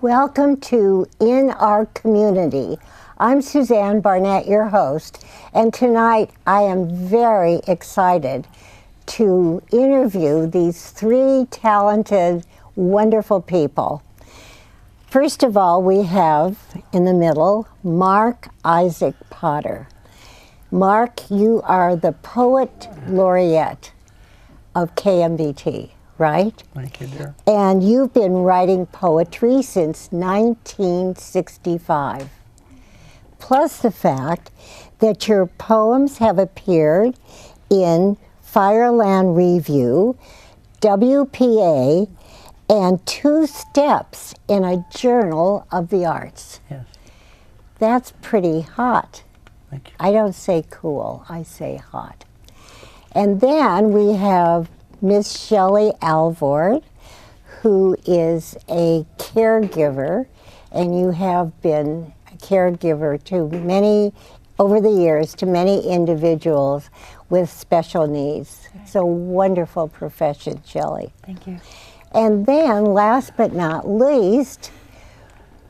Welcome to In Our Community. I'm Suzanne Barnett, your host, and tonight I am very excited to interview these three talented, wonderful people. First of all, we have in the middle Marc Issac Poetter. Marc, you are the Poet Laureate of KMVT, right? Thank you, dear. And you've been writing poetry since 1965. Plus the fact that your poems have appeared in Fireland Review, WPA, and 2 Steps in a Journal of the Arts. Yes. That's pretty hot. Thank you. I don't say cool, I say hot. And then we have Miss Shelle Alvord, who is a caregiver, and you have been a caregiver to many, over the years, to many individuals with special needs. It's a wonderful profession, Shelle. Thank you. And then, last but not least,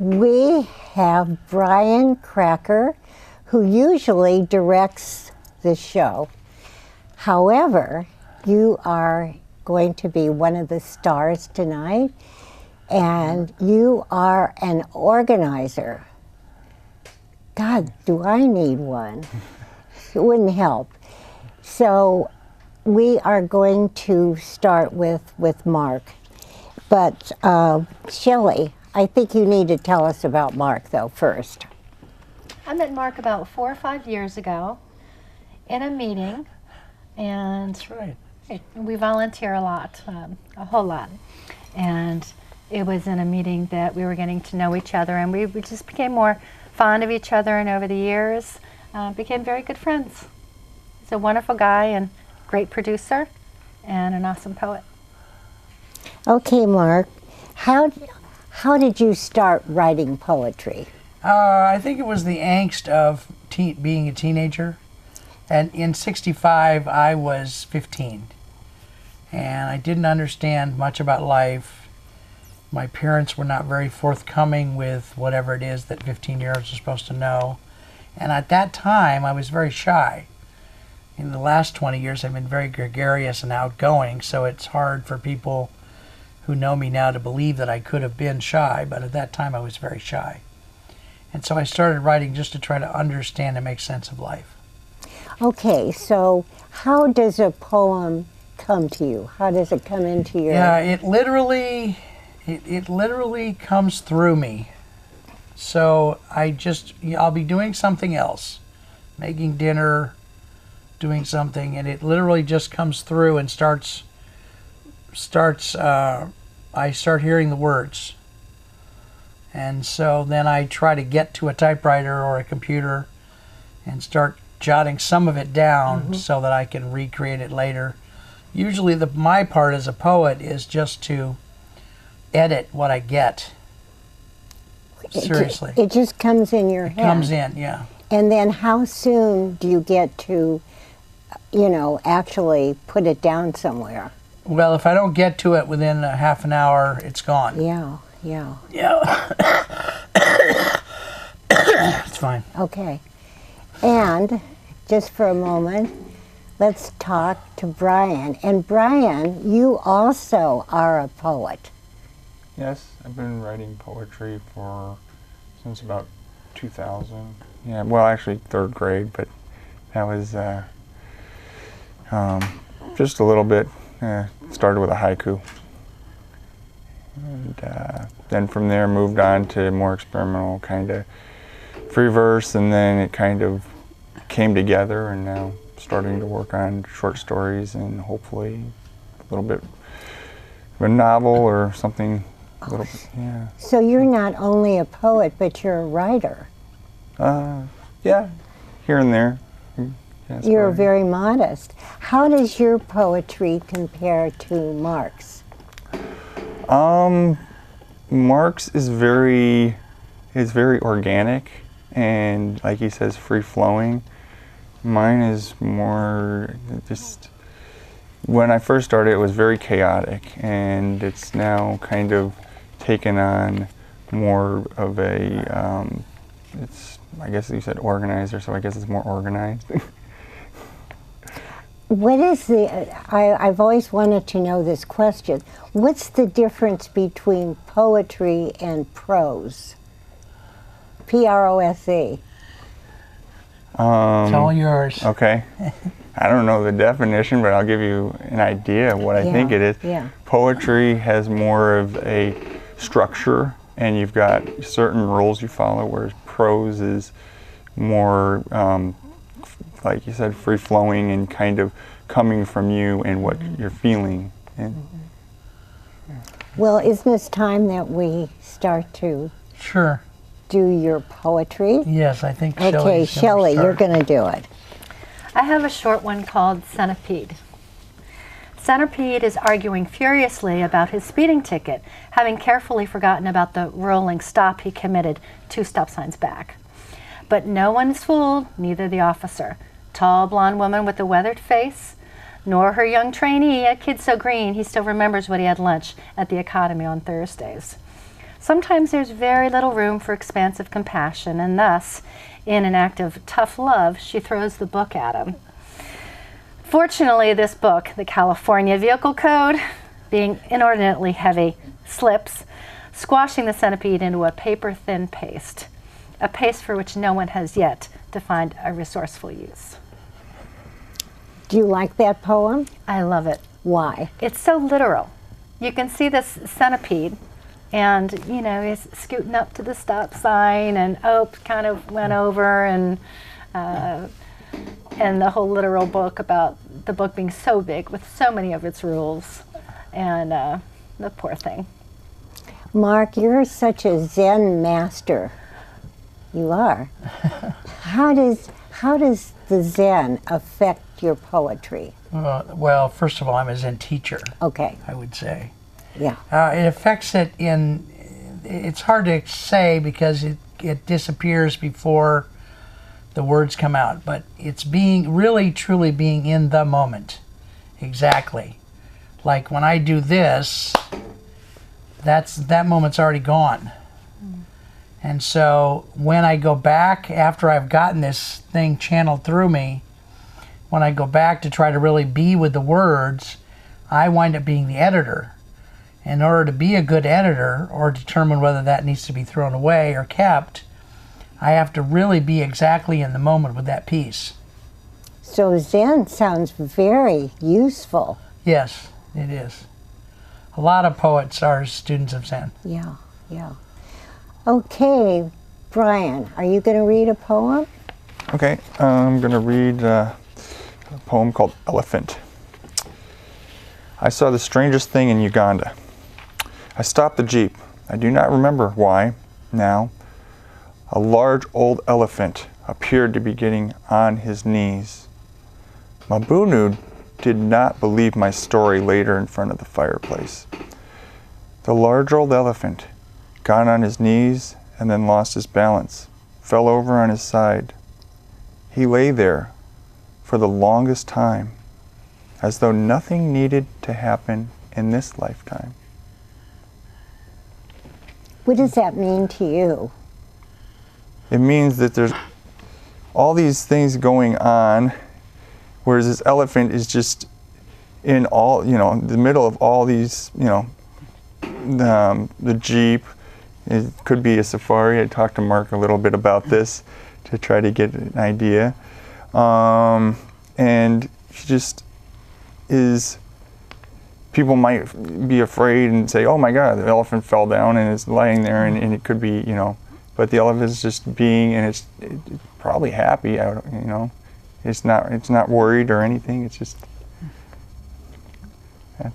we have Brian Kraker, who usually directs the show. However, you are going to be one of the stars tonight, and you are an organizer. God, do I need one? It wouldn't help. So we are going to start with Marc. But Shelle, I think you need to tell us about Marc, though, first. I met Marc about 4 or 5 years ago in a meeting, and That's right. we volunteer a lot, a whole lot. And it was in a meeting that we were getting to know each other, and we just became more fond of each other, and over the years became very good friends. He's a wonderful guy and great producer and an awesome poet. Okay, Marc, how did you start writing poetry? I think it was the angst of being a teenager. And in '65, I was 15. And I didn't understand much about life. My parents were not very forthcoming with whatever it is that 15-year-olds are supposed to know. And at that time, I was very shy. In the last 20 years, I've been very gregarious and outgoing, so it's hard for people who know me now to believe that I could have been shy, but at that time I was very shy. And so I started writing just to try to understand and make sense of life. Okay, so how does a poem come to you? How does it come into your... Yeah, it literally comes through me. So I'll be doing something else, making dinner, doing something, and it literally just comes through and I start hearing the words. And so then I try to get to a typewriter or a computer and start jotting some of it down so that I can recreate it later. Usually my part as a poet is just to edit what I get. Seriously. It just comes in your head. It comes in, yeah. And then how soon do you get to, actually put it down somewhere? Well, if I don't get to it within a half an hour, it's gone. Yeah. Yeah. It's fine. Okay. And just for a moment, let's talk to Brian. And Brian, you also are a poet. Yes, I've been writing poetry since about 2000. Yeah, well, actually 3rd grade, but that was just a little bit. Started with a haiku. And then from there moved on to more experimental kind of free verse, and then it kind of came together, and now starting to work on short stories and hopefully a little bit of a novel or something. A little bit, yeah. So you're not only a poet, but you're a writer. Yeah, here and there. Yes, You're very modest. How does your poetry compare to Marc's? Marc's is very organic and, like he says, free flowing. Mine is more just, when I first started it was very chaotic, and it's now kind of taken on more of a, it's, I guess you said organizer, so I guess it's more organized. What is I've always wanted to know this question. What's the difference between poetry and prose? P-R-O-S-E. It's all yours. Okay. I don't know the definition, but I'll give you an idea of what I think it is. Yeah. Poetry has more of a structure, and you've got certain rules you follow, whereas prose is more, like you said, free-flowing and kind of coming from you and what you're feeling. And Well, isn't it time that we start to Sure. do your poetry? Yes, I think Okay, Shelle's Shelle, gonna you're start. going to do it. I have a short one called Centipede. Centipede is arguing furiously about his speeding ticket, having carefully forgotten about the rolling stop he committed 2 stop signs back. But no one is fooled, neither the officer, tall blonde woman with a weathered face, nor her young trainee, a kid so green he still remembers what he had lunch at the Academy on Thursdays. Sometimes there's very little room for expansive compassion, and thus, in an act of tough love, she throws the book at him. Fortunately, this book, the California Vehicle Code, being inordinately heavy, slips, squashing the centipede into a paper-thin paste, a paste for which no one has yet defined a resourceful use. Do you like that poem? I love it. Why? It's so literal. You can see this centipede, and you know, he's scooting up to the stop sign, and kind of went over, and the whole literal book about the book being so big with so many of its rules, and the poor thing. Mark, you're such a Zen master. You are. How does the Zen affect your poetry? Well, first of all, I'm a Zen teacher, Okay. I would say. Yeah. It affects it in, it's hard to say because it disappears before the words come out, but it's being, really truly being in the moment. Exactly. Like when I do this, that moment's already gone. And so when I go back, after I've gotten this thing channeled through me, when I go back to try to really be with the words, I wind up being the editor. In order to be a good editor or determine whether that needs to be thrown away or kept, I have to really be exactly in the moment with that piece. So Zen sounds very useful. Yes, it is. A lot of poets are students of Zen. Yeah, yeah. Okay, Brian, are you going to read a poem? Okay, I'm going to read a poem called Elephant. I saw the strangest thing in Uganda. I stopped the Jeep. I do not remember why now. A large old elephant appeared to be getting on his knees. Mabunu did not believe my story later in front of the fireplace. The large old elephant got on his knees and then lost his balance, fell over on his side. He lay there for the longest time, as though nothing needed to happen in this lifetime. What does that mean to you? It means that there's all these things going on, whereas this elephant is just in all, the middle of all these, the Jeep. It could be a safari. I talked to Mark a little bit about this to try to get an idea. And she just is, people might be afraid and say, oh my God, the elephant fell down and it's lying there, and it could be, but the elephant is just being, and it's probably happy. It's not worried or anything. It's just. Yeah.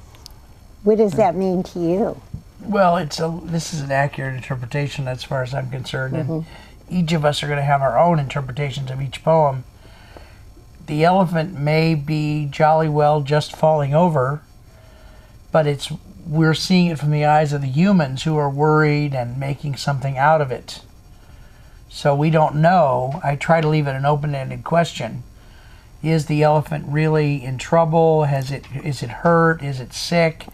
What does that mean to you? Well, this is an accurate interpretation as far as I'm concerned, and each of us are going to have our own interpretations of each poem. The elephant may be jolly well just falling over, but we're seeing it from the eyes of the humans who are worried and making something out of it. So we don't know. I try to leave it an open-ended question. Is the elephant really in trouble? Is it hurt? Is it sick?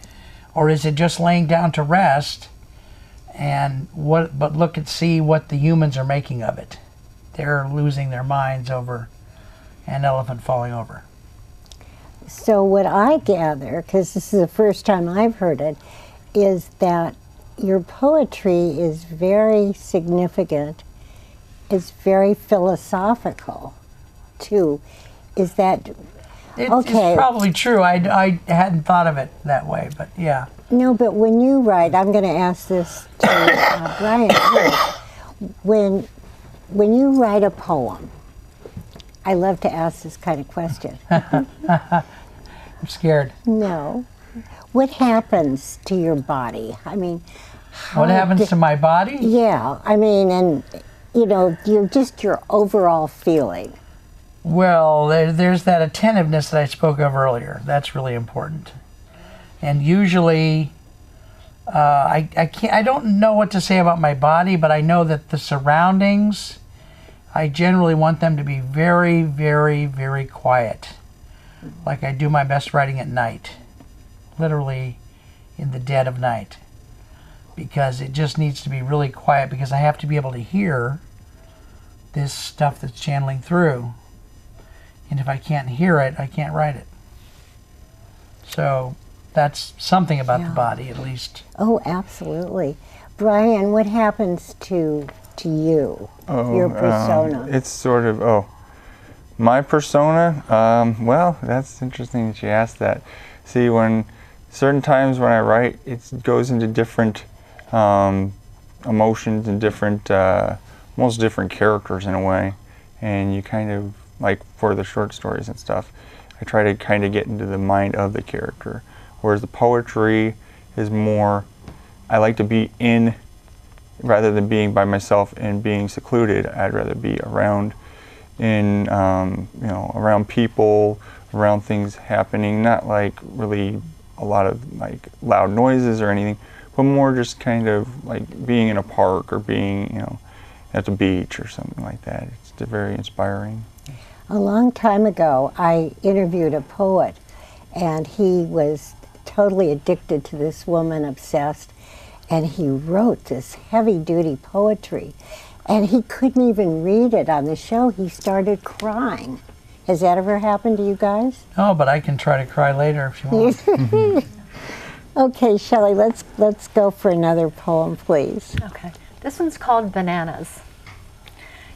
Or is it just laying down to rest and see what the humans are making of it. They're losing their minds over an elephant falling over. So what I gather, because this is the first time I've heard it, is that your poetry is very significant. It's very philosophical, too. Is that okay? It's probably true. I hadn't thought of it that way, but yeah. No, but when you write, I'm going to ask this to Brian first. When you write a poem, I love to ask this kind of question. I'm scared. No. What happens to your body? I mean, What happens to my body? Yeah, I mean, and you know, your overall feeling. Well, there's that attentiveness that I spoke of earlier. That's really important. And usually, I don't know what to say about my body, but I know that the surroundings, I generally want them to be very, very, very quiet. Like I do my best writing at night, literally in the dead of night, because it just needs to be really quiet, because I have to be able to hear this stuff that's channeling through. And if I can't hear it, I can't write it. So that's something about the body, at least. Oh, absolutely. Brian, what happens to you, your persona? It's sort of, my persona? Well, that's interesting that you asked that. See, when certain times when I write, it goes into different emotions and different, almost different characters in a way. And you kind of, like for the short stories and stuff, I try to kind of get into the mind of the character. Whereas the poetry is more, I like to be in, rather than being by myself and being secluded. I'd rather be around, around people, around things happening, not like really a lot of like loud noises or anything, but more just kind of like being in a park or being, at the beach or something like that. It's very inspiring. A long time ago, I interviewed a poet, and he was totally addicted to this woman, obsessed, and he wrote this heavy-duty poetry, and he couldn't even read it on the show. He started crying. Has that ever happened to you guys? Oh, but I can try to cry later if you want. Okay, Shelley, let's go for another poem, please. Okay. This one's called Bananas.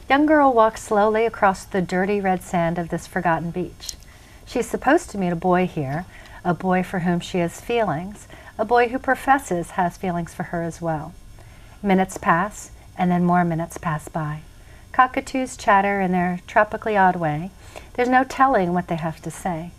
Young girl walks slowly across the dirty red sand of this forgotten beach. She's supposed to meet a boy here, a boy for whom she has feelings, a boy who professes has feelings for her as well. Minutes pass, and then more minutes pass by. Cockatoos chatter in their tropically odd way. There's no telling what they have to say.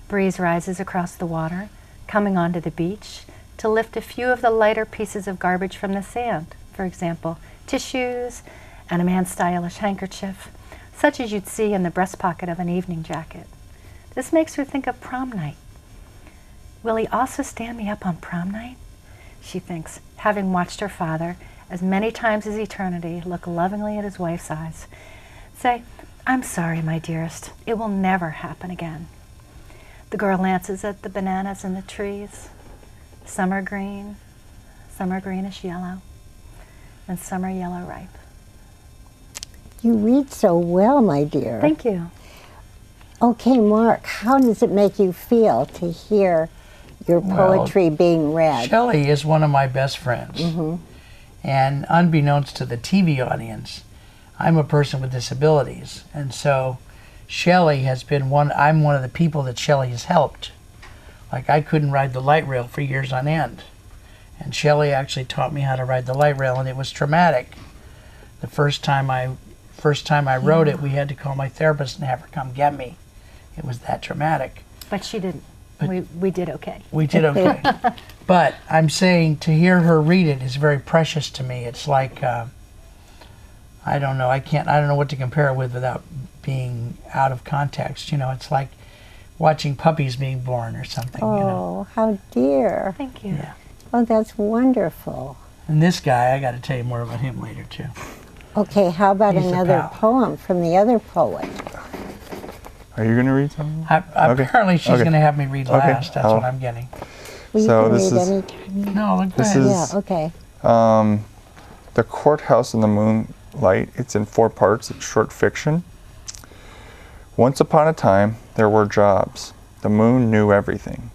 Breeze rises across the water, coming onto the beach to lift a few of the lighter pieces of garbage from the sand, for example, tissues, and a man's stylish handkerchief, such as you'd see in the breast pocket of an evening jacket. This makes her think of prom night. Will he also stand me up on prom night? She thinks, having watched her father, as many times as eternity, look lovingly at his wife's eyes. Say, "I'm sorry, my dearest. It will never happen again." The girl glances at the bananas in the trees. Some are green, some are greenish yellow, and some are yellow ripe. You read so well, my dear. Thank you. Okay, Mark, how does it make you feel to hear your poetry being read? Shelle is one of my best friends. Mm-hmm. And unbeknownst to the TV audience, I'm a person with disabilities. And so Shelle has been I'm one of the people that Shelle has helped. Like I couldn't ride the light rail for years on end. And Shelle actually taught me how to ride the light rail, and it was traumatic. The first time I wrote it, we had to call my therapist and have her come get me. It was that traumatic. But she didn't. We did okay. We did okay. But I'm saying to hear her read it is very precious to me. It's like, I don't know, I don't know what to compare it with without being out of context. It's like watching puppies being born or something. Oh, how dear. Thank you. Yeah. Oh, that's wonderful. And this guy, I got to tell you more about him later too. Okay, how about He's a another pal. poem from the other poet? Are you going to read something? Apparently she's Okay. going to have me read Okay. last. That's what I'm getting. Well, So you can this read is- anytime. No, go This ahead. is Yeah, okay. The Courthouse in the Moonlight, it's in 4 parts. It's short fiction. Once upon a time, there were jobs. The moon knew everything.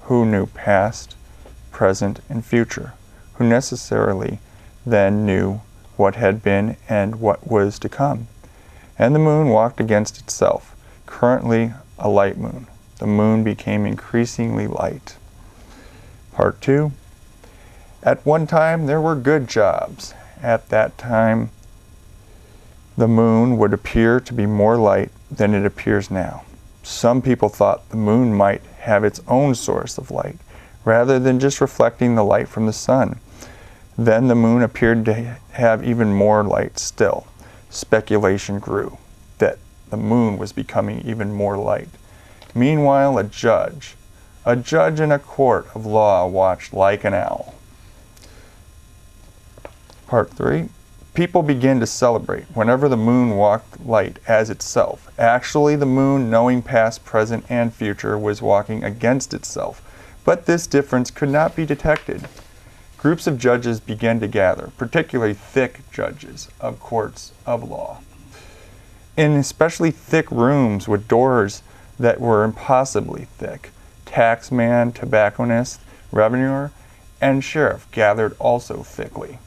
Who knew past, present, and future? Who necessarily then knew what had been and what was to come? And the moon walked against itself, currently a light moon. The moon became increasingly light. Part 2. At one time, there were good jobs. At that time, the moon would appear to be more light than it appears now. Some people thought the moon might have its own source of light, rather than just reflecting the light from the sun. Then the moon appeared to have even more light still. Speculation grew that the moon was becoming even more light. Meanwhile, a judge in a court of law watched like an owl. Part 3. People began to celebrate whenever the moon walked light as itself. Actually, the moon, knowing past, present, and future, was walking against itself. But this difference could not be detected. Groups of judges began to gather, particularly thick judges of courts of law, in especially thick rooms with doors that were impossibly thick. Taxman, tobacconist, revenuer, and sheriff gathered also thickly.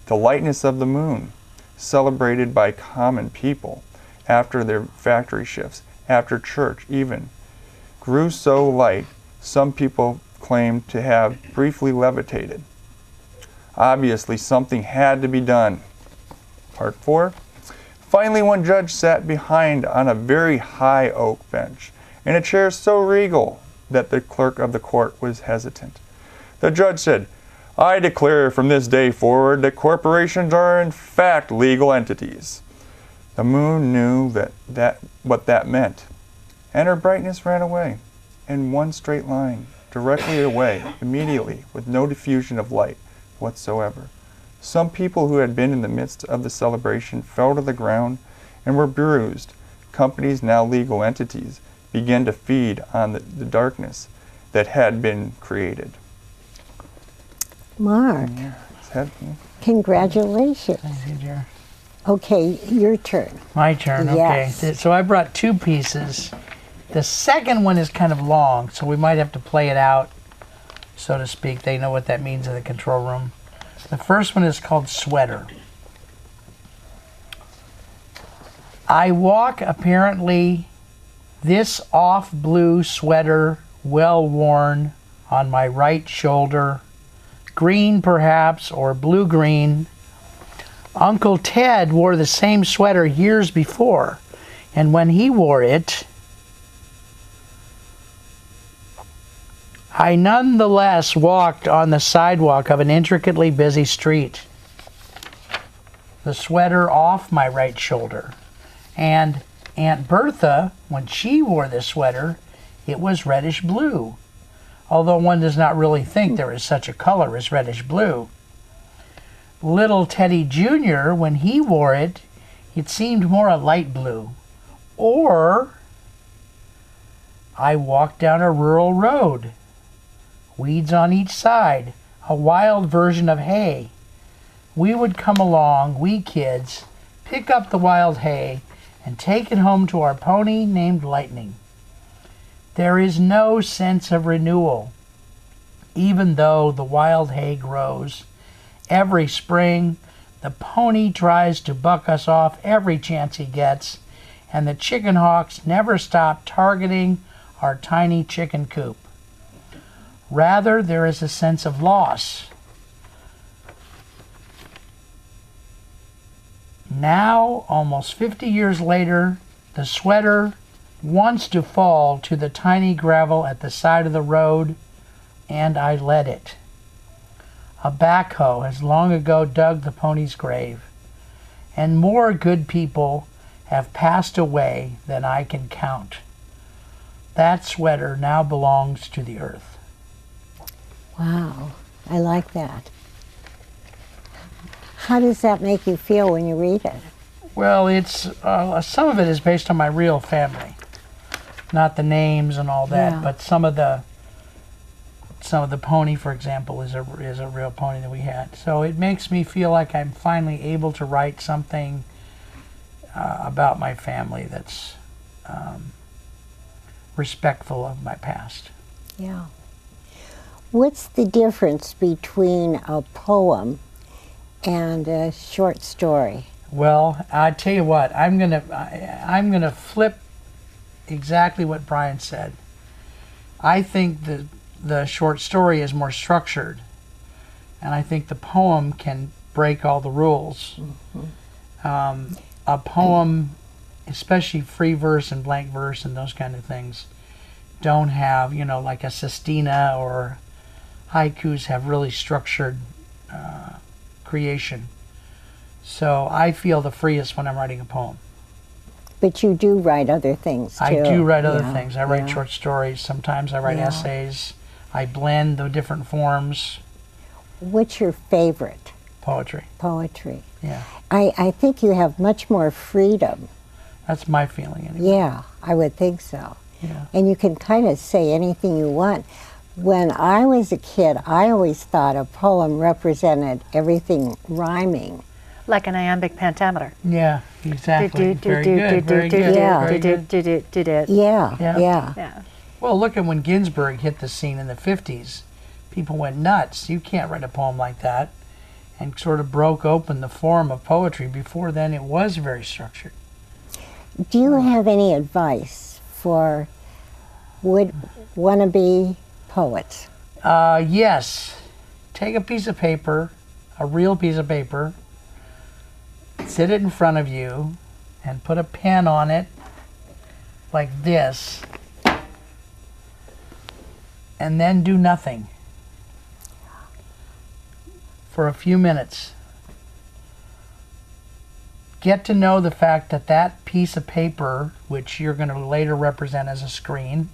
The lightness of the moon, celebrated by common people after their factory shifts, after church even, grew so light some people claimed to have briefly levitated. Obviously, something had to be done. Part 4. Finally, one judge sat behind on a very high oak bench, in a chair so regal that the clerk of the court was hesitant. The judge said, "I declare from this day forward that corporations are in fact legal entities." The moon knew what that meant, and her brightness ran away in one straight line, directly away, immediately, with no diffusion of light whatsoever. Some people who had been in the midst of the celebration fell to the ground and were bruised. Companies, now legal entities, began to feed on the darkness that had been created. Mark, congratulations. Thank you, dear. Okay, your turn. My turn, Yes. okay. So I brought 2 pieces. The second one is kind of long, so we might have to play it out, so to speak. They know what that means in the control room. The first one is called Sweater. I walk apparently this off blue sweater, well worn, on my right shoulder, green perhaps, or blue-green. Uncle Ted wore the same sweater years before, and when he wore it, I nonetheless walked on the sidewalk of an intricately busy street. The sweater off my right shoulder. And Aunt Bertha, when she wore this sweater, it was reddish blue, although one does not really think there is such a color as reddish blue. Little Teddy Jr., when he wore it, it seemed more a light blue. Or I walked down a rural road, weeds on each side, a wild version of hay. We would come along, we kids, pick up the wild hay, and take it home to our pony named Lightning. There is no sense of renewal, even though the wild hay grows. Every spring, the pony tries to buck us off every chance he gets, and the chicken hawks never stop targeting our tiny chicken coop. Rather, there is a sense of loss. Now, almost 50 years later, the sweater wants to fall to the tiny gravel at the side of the road, and I let it. A backhoe has long ago dug the pony's grave, and more good people have passed away than I can count. That sweater now belongs to the earth. Wow, I like that. How does that make you feel when you read it? Well, it's some of it is based on my real family, not the names and all that, Yeah. but some of the some of the pony, for example, is a real pony that we had. So it makes me feel like I'm finally able to write something about my family that's respectful of my past. Yeah. What's the difference between a poem and a short story? Well, I tell you what, I'm gonna flip exactly what Brian said. I think the short story is more structured, and I think the poem can break all the rules. A poem, especially free verse and blank verse and those kind of things, don't have, like a sestina or haikus have really structured creation. So I feel the freest when I'm writing a poem. But you do write other things too. I do write other Yeah, things. I write yeah. short stories. Sometimes I write Yeah. essays. I blend the different forms. What's your favorite Poetry. poetry? Yeah. I think you have much more freedom. That's my feeling anyway. Yeah, I would think so. Yeah. And you can kind of say anything you want. When I was a kid, I always thought a poem represented everything rhyming. Like an iambic pentameter. Yeah, exactly. Very good. Very good. Yeah. Very good. Yeah, Yeah. yeah. Yeah. Well, look at when Ginsberg hit the scene in the 50s. People went nuts. You can't write a poem like that. And sort of broke open the form of poetry. Before then, it was very structured. Do you have any advice for wannabe poets? Yes. Take a piece of paper, a real piece of paper, sit it in front of you, and put a pen on it like this, and then do nothing for a few minutes. Get to know the fact that that piece of paper, which you're going to later represent as a screen,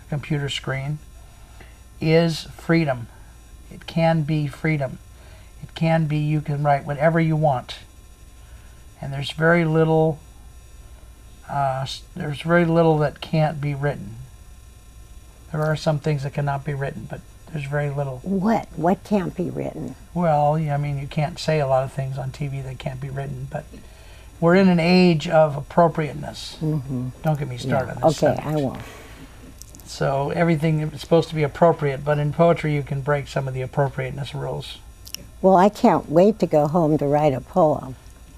a computer screen, is freedom. It can be freedom. It can be, you can write whatever you want. And there's very little that can't be written. There are some things that cannot be written, but there's very little. What can't be written? Well, I mean, you can't say a lot of things on TV that can't be written, but we're in an age of appropriateness. Don't get me started on this Okay, subject. I won't. So everything is supposed to be appropriate, but in poetry you can break some of the appropriateness rules. Well, I can't wait to go home to write a poem.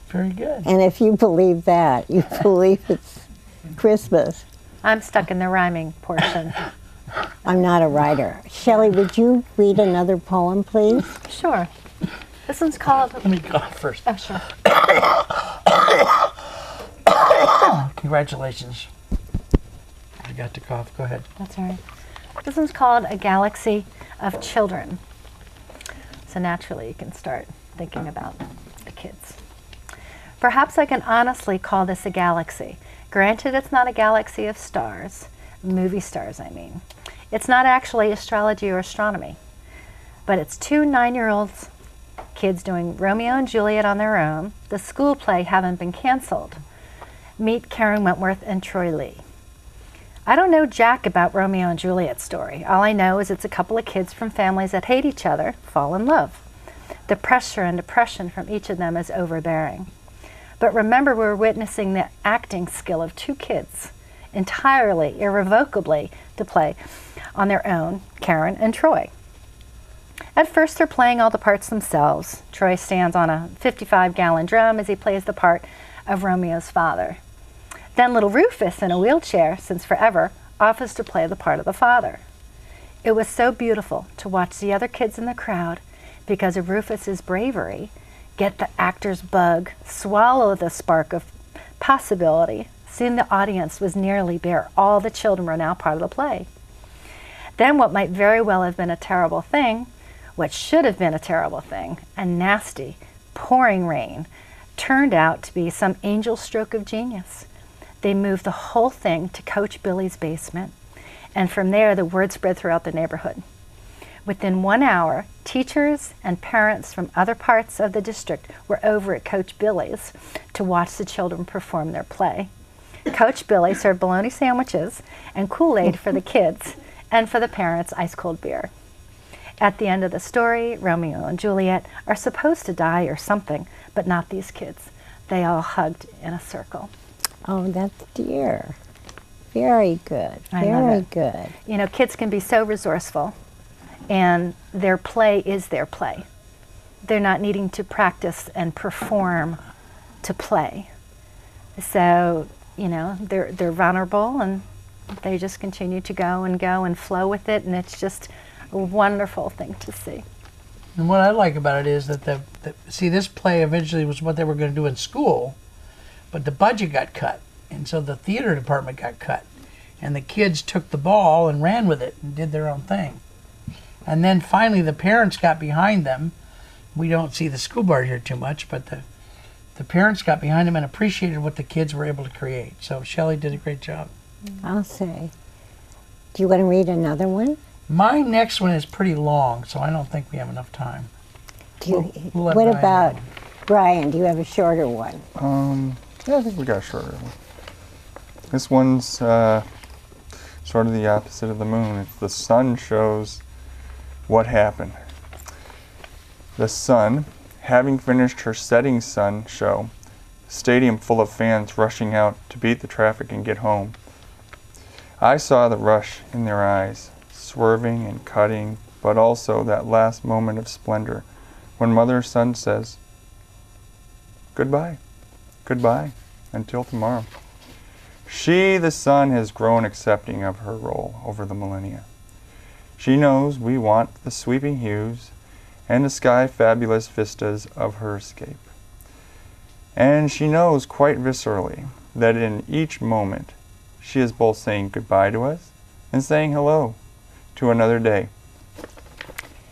Very good. And if you believe that, you believe it's Christmas. I'm stuck in the rhyming portion. I'm not a writer. Shelley, would you read another poem, please? Sure. This one's called... Let me go first. Oh, sure. Congratulations. I got to cough. Go ahead. That's all right. This one's called A Galaxy of Children. So naturally you can start thinking about the kids. Perhaps I can honestly call this a galaxy. Granted, it's not a galaxy of stars, movie stars I mean. It's not actually astrology or astronomy, but it's two 9-year-olds kids doing Romeo and Juliet on their own. The school play haven't been canceled. Meet Karen Wentworth and Troy Lee. I don't know jack about Romeo and Juliet's story. All I know is it's a couple of kids from families that hate each other fall in love. The pressure and depression from each of them is overbearing. But remember, we're witnessing the acting skill of two kids, entirely, irrevocably, to play on their own, Karen and Troy. At first, they're playing all the parts themselves. Troy stands on a 55-gallon drum as he plays the part of Romeo's father. Then little Rufus, in a wheelchair since forever, offers to play the part of the father. It was so beautiful to watch the other kids in the crowd, because of Rufus's bravery, get the actor's bug, swallow the spark of possibility. Soon the audience was nearly bare. All the children were now part of the play. Then what might very well have been a terrible thing, what should have been a terrible thing, a nasty, pouring rain, turned out to be some angel stroke of genius. They moved the whole thing to Coach Billy's basement, and from there the word spread throughout the neighborhood. Within 1 hour, teachers and parents from other parts of the district were over at Coach Billy's to watch the children perform their play. Coach Billy served bologna sandwiches and Kool-Aid for the kids, and for the parents, ice-cold beer. at the end of the story, Romeo and Juliet are supposed to die or something, but not these kids. They all hugged in a circle. Oh, that's dear. Very good. I love Very it. good. You know, kids can be so resourceful, and their play is their play. They're not needing to practice and perform to play. So, you know, they're vulnerable, and they just continue to go and flow with it, and it's just a wonderful thing to see. And what I like about it is that see, this play eventually was what they were going to do in school, but the budget got cut, and so the theater department got cut, and the kids took the ball and ran with it and did their own thing. And then finally the parents got behind them. We don't see the school board here too much, but the parents got behind them and appreciated what the kids were able to create. So Shelle did a great job. I'll say. Do you want to read another one? My next one is pretty long, so I don't think we have enough time. We'll let What Brian about know. Brian? Do you have a shorter one? Yeah, I think we got a shorter one. This one's sort of the opposite of the moon. It's the sun shows what happened. The sun, having finished her setting sun show, stadium full of fans rushing out to beat the traffic and get home. I saw the rush in their eyes, swerving and cutting, but also that last moment of splendor when Mother Sun says, "Goodbye, goodbye, until tomorrow." She, the sun, has grown accepting of her role over the millennia. She knows we want the sweeping hues and the sky fabulous vistas of her escape. And she knows quite viscerally that in each moment she is both saying goodbye to us and saying hello to another day.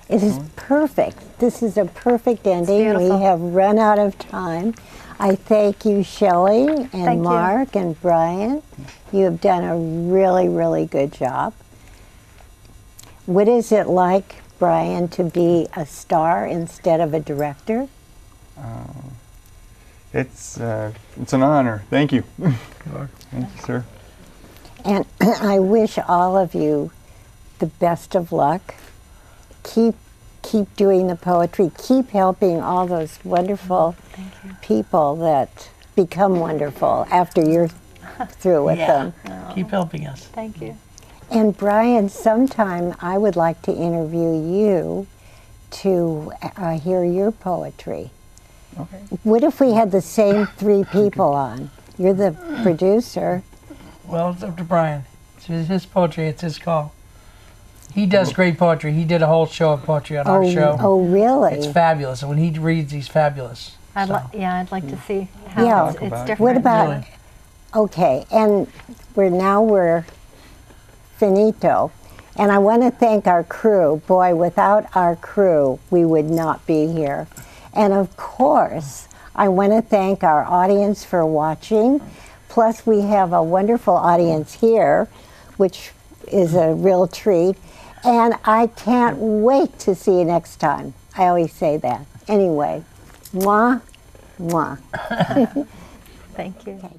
It is perfect. This is a perfect ending. beautiful. We have run out of time. I thank you, Shelle and Thank you. Mark and Brian. You have done a really, really good job. What is it like, Brian, to be a star instead of a director? It's an honor. Thank you. Thank you, sir. And I wish all of you the best of luck. Keep doing the poetry. Keep helping all those wonderful people that become wonderful after you're through with them. Keep helping us. Thank you. And Brian, sometime I would like to interview you to hear your poetry. Okay. What if we had the same three people on? You're the producer. Well, it's up to Brian. It's his poetry. It's his call. He does great poetry. He did a whole show of poetry on our show. Oh, really? It's fabulous. And when he reads, he's fabulous. I'd like to see how Yeah. it's different. What about, Really. okay, and we're finito. And I want to thank our crew. Boy, without our crew, we would not be here. And of course, I want to thank our audience for watching. Plus, we have a wonderful audience here, which is a real treat. And I can't wait to see you next time. I always say that. Anyway, mwah, mwah. Thank you. Okay.